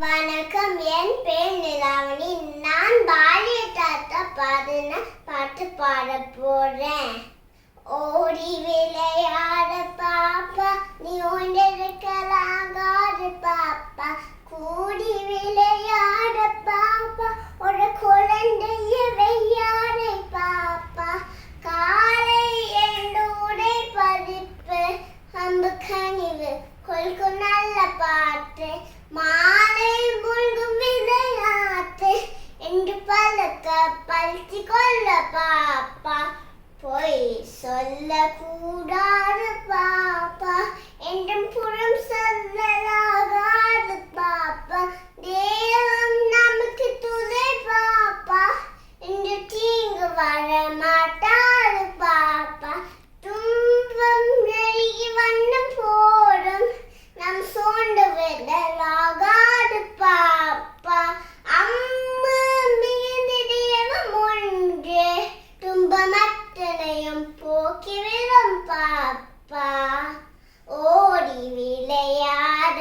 வணக்கம், என் பேர் நிலாவணி. நான் பாலிய தாத்தா பாடின பாட்டு பாட போறேன். ஓடி விளையாட பாப்பா, நீ ஒன்றிருக்கலாகாது பாப்பா. கூடி விளையாட பாப்பா, ஒரு குழந்தைய வையாடை பாப்பா. காலை எண்டூடை பதிப்பு, அம்பு கனிவு கொள்கும் நல்ல பாட்டு. மாலை முழுகும் விளையாட்டு என்று பழக்க பழித்து கொள்ள பாப்பா. பொய் சொல்ல கூடாது பாப்பா, என்றும் புறம் சொல்லலாகாது பாப்பா. தேவம் நமக்கு துணை பாப்பா, என்று தீங்கு வர மாட்டாது பாப்பா. துன்பம் நெருங்கி வண்ணம் போடும், நம் சோண்டு விடலாகாது பாப்பா. அம்மு மிகுந்திடவும் ஒன்று, துன்பமற்றனையும் போக்கிவிடும் பாப்பா. ஓடி விளையாட